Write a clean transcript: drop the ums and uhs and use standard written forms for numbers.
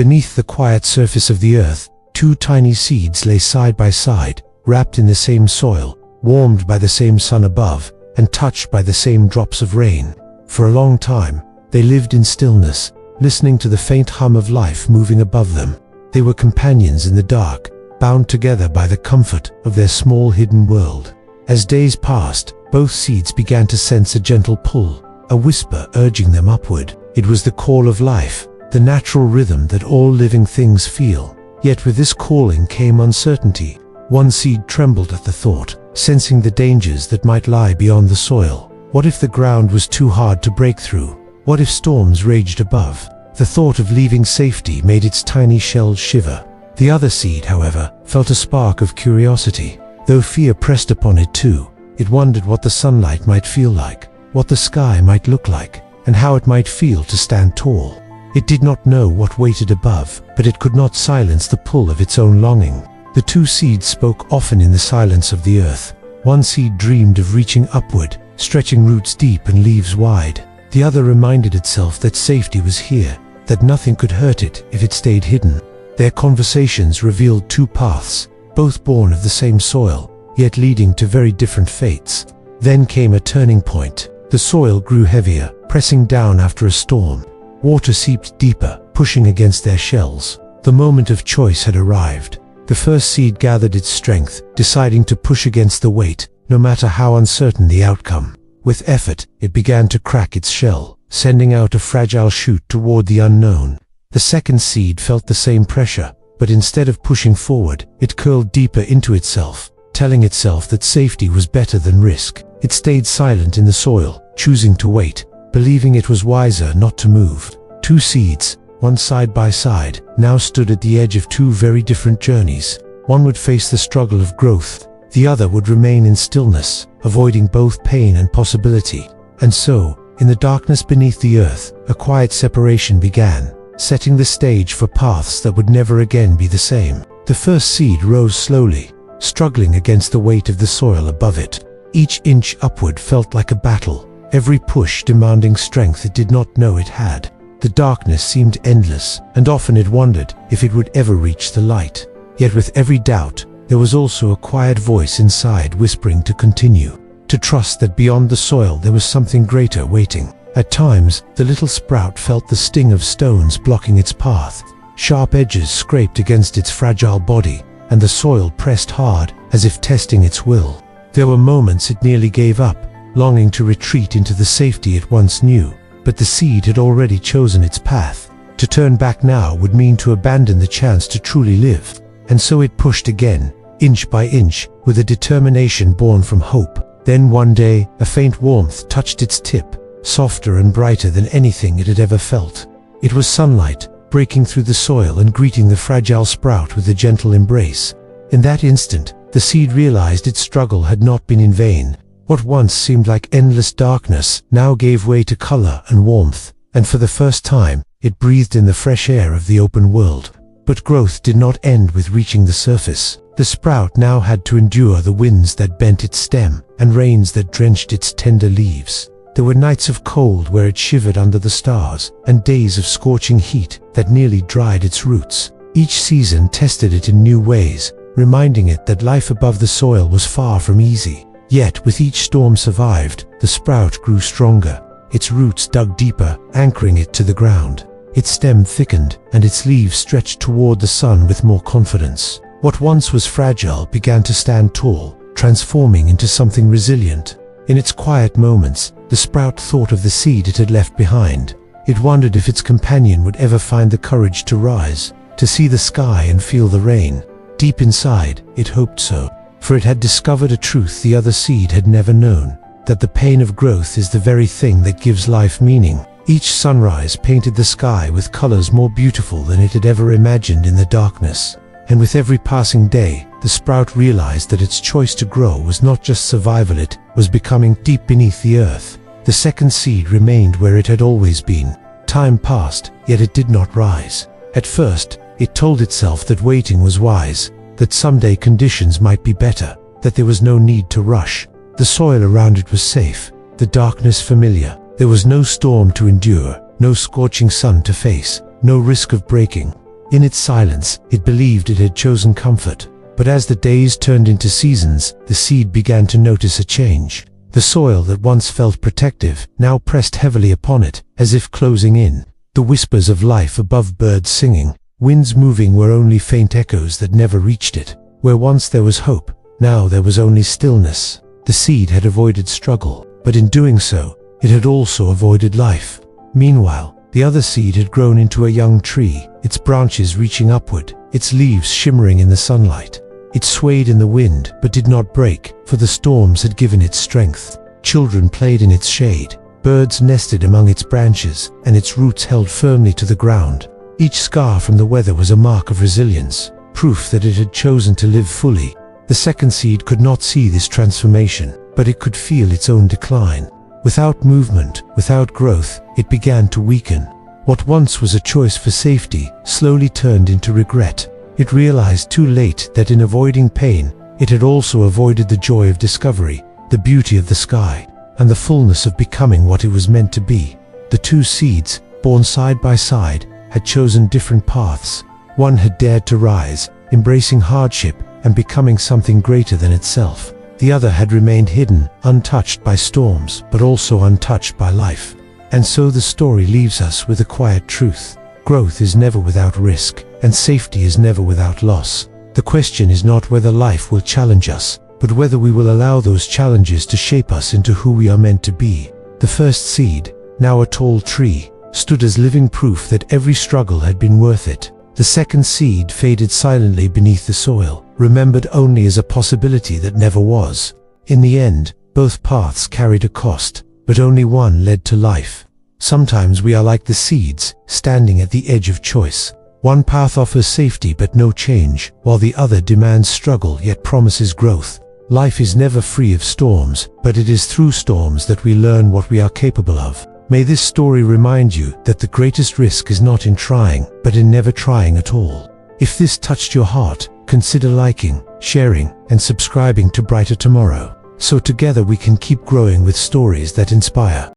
Beneath the quiet surface of the earth, two tiny seeds lay side by side, wrapped in the same soil, warmed by the same sun above, and touched by the same drops of rain. For a long time, they lived in stillness, listening to the faint hum of life moving above them. They were companions in the dark, bound together by the comfort of their small hidden world. As days passed, both seeds began to sense a gentle pull, a whisper urging them upward. It was the call of life, the natural rhythm that all living things feel. Yet with this calling came uncertainty. One seed trembled at the thought, sensing the dangers that might lie beyond the soil. What if the ground was too hard to break through? What if storms raged above? The thought of leaving safety made its tiny shell shiver. The other seed, however, felt a spark of curiosity. Though fear pressed upon it too, it wondered what the sunlight might feel like, what the sky might look like, and how it might feel to stand tall. It did not know what waited above, but it could not silence the pull of its own longing. The two seeds spoke often in the silence of the earth. One seed dreamed of reaching upward, stretching roots deep and leaves wide. The other reminded itself that safety was here, that nothing could hurt it if it stayed hidden. Their conversations revealed two paths, both born of the same soil, yet leading to very different fates. Then came a turning point. The soil grew heavier, pressing down after a storm. Water seeped deeper, pushing against their shells. The moment of choice had arrived. The first seed gathered its strength, deciding to push against the weight, no matter how uncertain the outcome. With effort, it began to crack its shell, sending out a fragile shoot toward the unknown. The second seed felt the same pressure, but instead of pushing forward, it curled deeper into itself, telling itself that safety was better than risk. It stayed silent in the soil, choosing to wait, believing it was wiser not to move. Two seeds, one side by side, now stood at the edge of two very different journeys. One would face the struggle of growth, the other would remain in stillness, avoiding both pain and possibility. And so, in the darkness beneath the earth, a quiet separation began, setting the stage for paths that would never again be the same. The first seed rose slowly, struggling against the weight of the soil above it. Each inch upward felt like a battle, every push demanding strength it did not know it had. The darkness seemed endless, and often it wondered if it would ever reach the light. Yet with every doubt, there was also a quiet voice inside whispering to continue, to trust that beyond the soil there was something greater waiting. At times, the little sprout felt the sting of stones blocking its path. Sharp edges scraped against its fragile body, and the soil pressed hard, as if testing its will. There were moments it nearly gave up, longing to retreat into the safety it once knew. But the seed had already chosen its path. To turn back now would mean to abandon the chance to truly live. And so it pushed again, inch by inch, with a determination born from hope. Then one day, a faint warmth touched its tip, softer and brighter than anything it had ever felt. It was sunlight, breaking through the soil and greeting the fragile sprout with a gentle embrace. In that instant, the seed realized its struggle had not been in vain. What once seemed like endless darkness now gave way to color and warmth, and for the first time, it breathed in the fresh air of the open world. But growth did not end with reaching the surface. The sprout now had to endure the winds that bent its stem and rains that drenched its tender leaves. There were nights of cold where it shivered under the stars, and days of scorching heat that nearly dried its roots. Each season tested it in new ways, reminding it that life above the soil was far from easy. Yet, with each storm survived, the sprout grew stronger. Its roots dug deeper, anchoring it to the ground. Its stem thickened, and its leaves stretched toward the sun with more confidence. What once was fragile began to stand tall, transforming into something resilient. In its quiet moments, the sprout thought of the seed it had left behind. It wondered if its companion would ever find the courage to rise, to see the sky and feel the rain. Deep inside, it hoped so. For it had discovered a truth the other seed had never known, that the pain of growth is the very thing that gives life meaning. Each sunrise painted the sky with colors more beautiful than it had ever imagined in the darkness. And with every passing day, the sprout realized that its choice to grow was not just survival, it was becoming deep beneath the earth. The second seed remained where it had always been. Time passed, yet it did not rise. At first, it told itself that waiting was wise, that someday conditions might be better, that there was no need to rush. The soil around it was safe, the darkness familiar. There was no storm to endure, no scorching sun to face, no risk of breaking. In its silence, it believed it had chosen comfort. But as the days turned into seasons, the seed began to notice a change. The soil that once felt protective now pressed heavily upon it, as if closing in. The whispers of life above, birds singing, winds moving, were only faint echoes that never reached it. Where once there was hope, now there was only stillness. The seed had avoided struggle, but in doing so, it had also avoided life. Meanwhile, the other seed had grown into a young tree, its branches reaching upward, its leaves shimmering in the sunlight. It swayed in the wind, but did not break, for the storms had given it strength. Children played in its shade, birds nested among its branches, and its roots held firmly to the ground. Each scar from the weather was a mark of resilience, proof that it had chosen to live fully. The second seed could not see this transformation, but it could feel its own decline. Without movement, without growth, it began to weaken. What once was a choice for safety slowly turned into regret. It realized too late that in avoiding pain, it had also avoided the joy of discovery, the beauty of the sky, and the fullness of becoming what it was meant to be. The two seeds, born side by side, had chosen different paths. One had dared to rise, embracing hardship and becoming something greater than itself. The other had remained hidden, untouched by storms, but also untouched by life. And so the story leaves us with a quiet truth. Growth is never without risk, and safety is never without loss. The question is not whether life will challenge us, but whether we will allow those challenges to shape us into who we are meant to be. The first seed, now a tall tree, stood as living proof that every struggle had been worth it. The second seed faded silently beneath the soil, remembered only as a possibility that never was. In the end, both paths carried a cost, but only one led to life. Sometimes we are like the seeds, standing at the edge of choice. One path offers safety but no change, while the other demands struggle yet promises growth. Life is never free of storms, but it is through storms that we learn what we are capable of. May this story remind you that the greatest risk is not in trying, but in never trying at all. If this touched your heart, consider liking, sharing, and subscribing to Brighter Tomorrow, so together we can keep growing with stories that inspire.